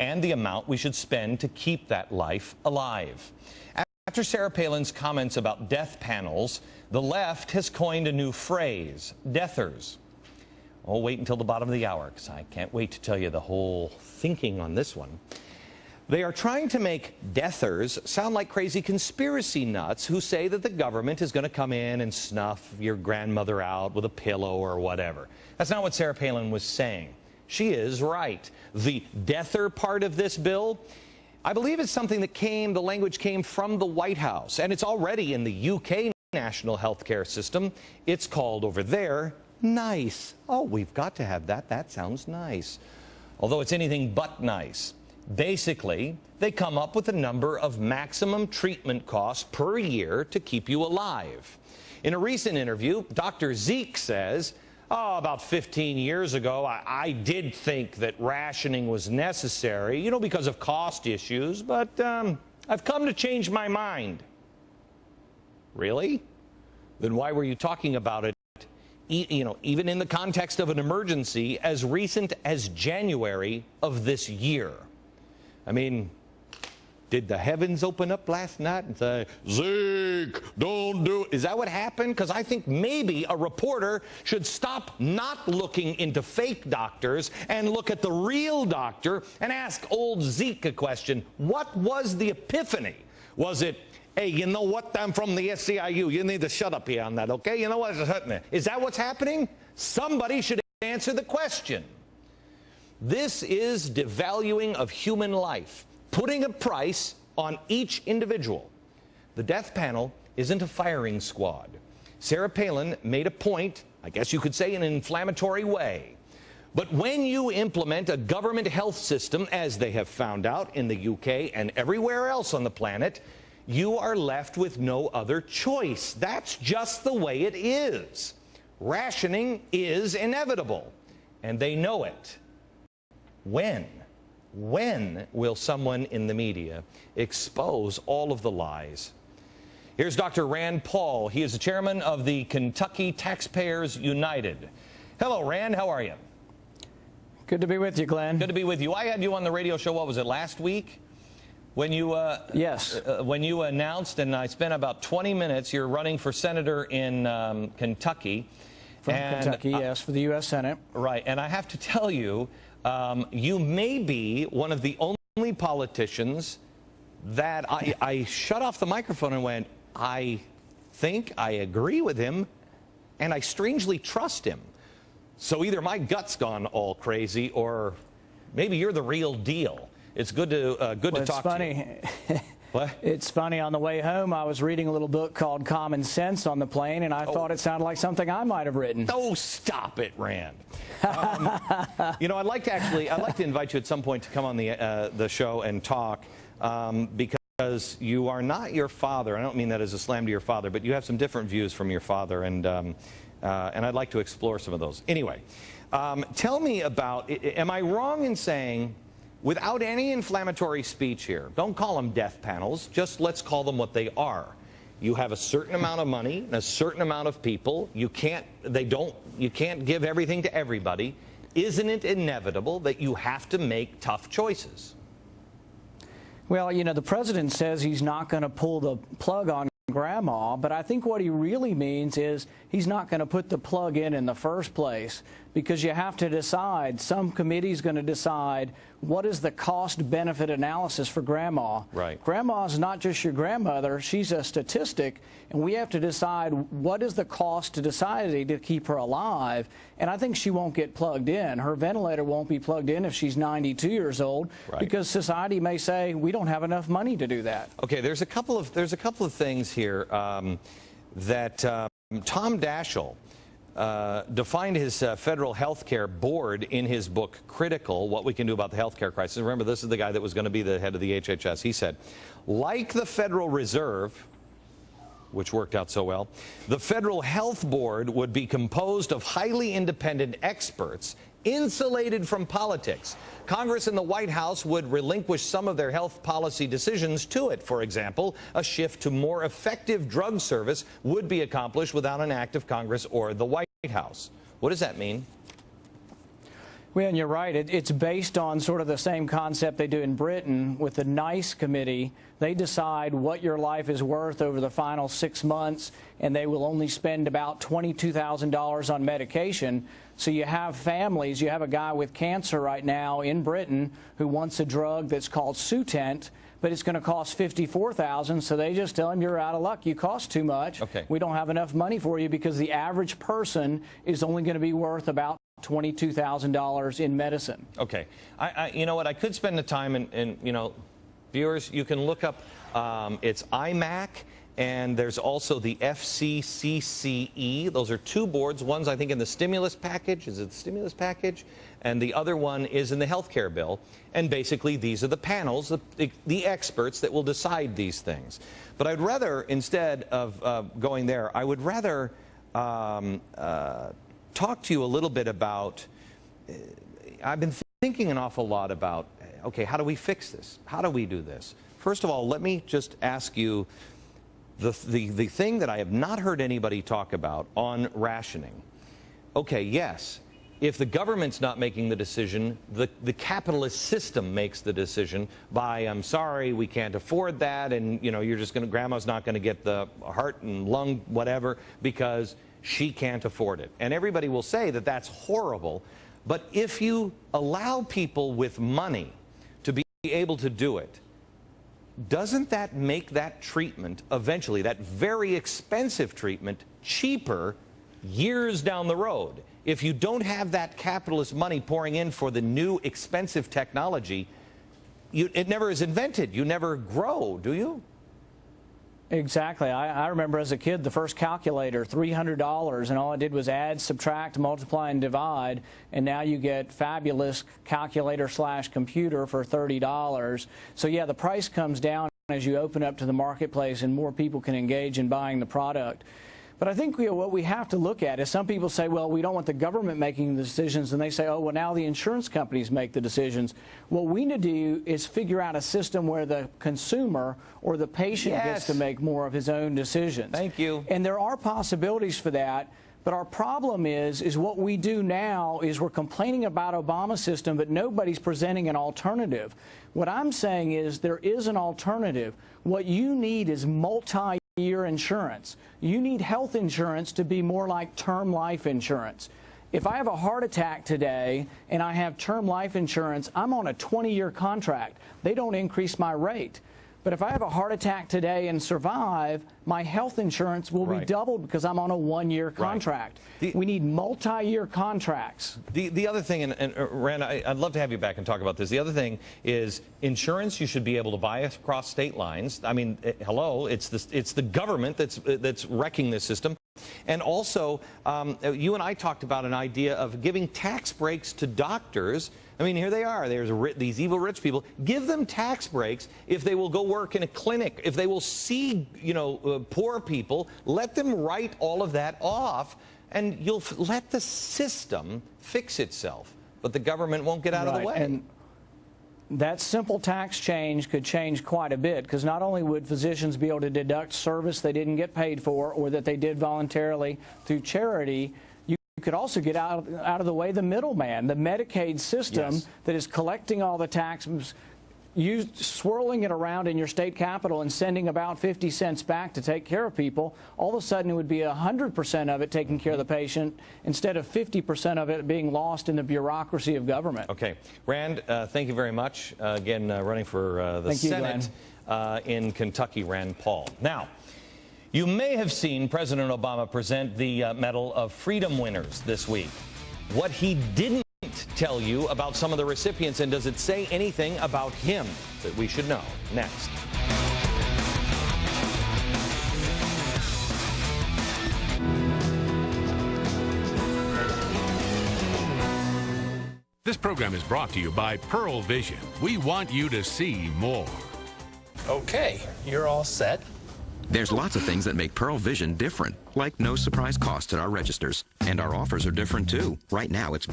and the amount we should spend to keep that life alive. After Sarah Palin's comments about death panels, the left has coined a new phrase, deathers. Oh, wait until the bottom of the hour, because I can't wait to tell you the whole thinking on this one. They are trying to make deathers sound like crazy conspiracy nuts who say that the government is going to come in and snuff your grandmother out with a pillow or whatever. That's not what Sarah Palin was saying. She is right. The deather part of this bill, I believe it's something that the language came from the White House, and it's already in the UK national health care system. It's called over there nice. Oh, we've got to have that. That sounds nice. Although it's anything but nice. Basically, they come up with a number of maximum treatment costs per year to keep you alive. In a recent interview, Dr. Zeke says, oh, about 15 years ago, I did think that rationing was necessary, you know, because of cost issues, but I've come to change my mind. Really? Then why were you talking about it, you know, even in the context of an emergency as recent as January of this year? I mean, did the heavens open up last night and say, Zeke, don't do it? Is that what happened? Because I think maybe a reporter should stop not looking into fake doctors and look at the real doctor and ask old Zeke a question. What was the epiphany? Was it, hey, you know what? I'm from the SCIU. You need to shut up here on that, okay? You know what? Is that what's happening? Somebody should answer the question. This is devaluing of human life, putting a price on each individual. The death panel isn't a firing squad. Sarah Palin made a point, I guess you could say in an inflammatory way. But when you implement a government health system, as they have found out in the UK and everywhere else on the planet, you are left with no other choice. That's just the way it is. Rationing is inevitable, and they know it. When will someone in the media expose all of the lies? Here's Dr. Rand Paul. He is the chairman of the Kentucky Taxpayers United. Hello, Rand. How are you? Good to be with you, Glenn. Good to be with you. I had you on the radio show, what was it, last week? When you, yes. When you announced, and I spent about 20 minutes, you're running for senator in Kentucky. From Kentucky, yes, for the U.S. Senate. Right. And I have to tell you, you may be one of the only politicians that I shut off the microphone and went, I think I agree with him, and I strangely trust him. So either my gut's gone all crazy, or maybe you're the real deal. It's good to talk to you. What? It's funny, on the way home, I was reading a little book called Common Sense on the plane, and I thought it sounded like something I might have written. Oh, stop it, Rand. You know, I'd like to invite you at some point to come on the show and talk, because you are not your father. I don't mean that as a slam to your father, but you have some different views from your father, and I'd like to explore some of those. Anyway, tell me about, am I wrong in saying, without any inflammatory speech here, don't call them death panels, just let's call them what they are. You have a certain amount of money and a certain amount of people. You can't give everything to everybody. Isn't it inevitable that you have to make tough choices? Well, you know, the president says he's not going to pull the plug on Grandma, but I think what he really means is he's not going to put the plug in the first place, because you have to decide, some committee's going to decide what is the cost-benefit analysis for Grandma. Right. Grandma's not just your grandmother, she's a statistic, and we have to decide what is the cost to society to keep her alive, and I think she won't get plugged in. Her ventilator won't be plugged in if she's 92 years old, right, because society may say we don't have enough money to do that. Okay, there's a couple of things here that Tom Daschle defined his federal health care board in his book Critical, What We Can Do About the Health Care Crisis. Remember, this is the guy that was going to be the head of the HHS. He said, like the Federal Reserve, which worked out so well, the Federal Health Board would be composed of highly independent experts insulated from politics. Congress and the White House would relinquish some of their health policy decisions to it. For example, a shift to more effective drug service would be accomplished without an act of Congress or the White House. What does that mean? Well, and you're right. It's based on sort of the same concept they do in Britain with the NICE committee. They decide what your life is worth over the final 6 months, and they will only spend about $22,000 on medication. So you have families. You have a guy with cancer right now in Britain who wants a drug that's called Sutent, but it's going to cost $54,000. So they just tell him, you're out of luck. You cost too much. Okay. We don't have enough money for you, because the average person is only going to be worth about $22,000 in medicine. Okay. You know what? I could spend the time, and you know, viewers, you can look up, it's IMAC, and there's also the FCCCE. Those are two boards. One's, I think, in the stimulus package. Is it the stimulus package? And the other one is in the health care bill. And basically, these are the panels, the experts that will decide these things. But I'd rather, instead of going there, I would rather talk to you a little bit about, I've been thinking an awful lot about, okay, how do we fix this? How do we do this? First of all, let me just ask you the thing that I have not heard anybody talk about on rationing. Okay, yes, if the government's not making the decision, the capitalist system makes the decision by, I'm sorry, we can't afford that, and you know, you're just going to, grandma's not going to get the heart and lung whatever because she can't afford it. And everybody will say that that's horrible. But if you allow people with money to be able to do it, doesn't that make that treatment eventually, that very expensive treatment, cheaper years down the road? If you don't have that capitalist money pouring in for the new expensive technology, it never is invented. You never grow, do you? Exactly. I remember as a kid, the first calculator, $300, and all it did was add, subtract, multiply, and divide, and now you get fabulous calculator/computer for $30. So yeah, the price comes down as you open up to the marketplace and more people can engage in buying the product. But I think what we have to look at is, some people say, well, we don't want the government making the decisions, and they say, oh, well, now the insurance companies make the decisions. What we need to do is figure out a system where the consumer or the patient gets to make more of his own decisions. Thank you. And there are possibilities for that. But our problem is what we do now is we're complaining about Obama's system, but nobody's presenting an alternative. What I'm saying is there is an alternative. What you need is multi-year insurance. You need health insurance to be more like term life insurance. If I have a heart attack today and I have term life insurance, I'm on a 20-year contract. They don't increase my rate. But if I have a heart attack today and survive, my health insurance will be doubled because I'm on a one-year contract. We need multi-year contracts. The other thing, and Rand, I'd love to have you back and talk about this. The other thing is insurance you should be able to buy across state lines. I mean, hello, it's the government that's wrecking this system. And also, you and I talked about an idea of giving tax breaks to doctors. I mean, here they are. There's these evil rich people. Give them tax breaks if they will go work in a clinic, if they will see, you know, poor people. Let them write all of that off, and you'll let the system fix itself. But the government won't get out of the way. And that simple tax change could change quite a bit, because not only would physicians be able to deduct service they didn't get paid for or that they did voluntarily through charity, you could also get out of the way the middleman, the Medicaid system that is collecting all the taxes, swirling it around in your state capital and sending about 50 cents back to take care of people. All of a sudden it would be 100% of it taking care of the patient instead of 50% of it being lost in the bureaucracy of government. Okay. Rand, thank you very much. Again, running for the Senate in Kentucky, Rand Paul. Now, you may have seen President Obama present the Medal of Freedom winners this week. What he didn't tell you about some of the recipients, and does it say anything about him that we should know? Next. This program is brought to you by Pearl Vision. We want you to see more. Okay, you're all set. There's lots of things that make Pearl Vision different, like no surprise cost at our registers. And our offers are different, too. Right now, it's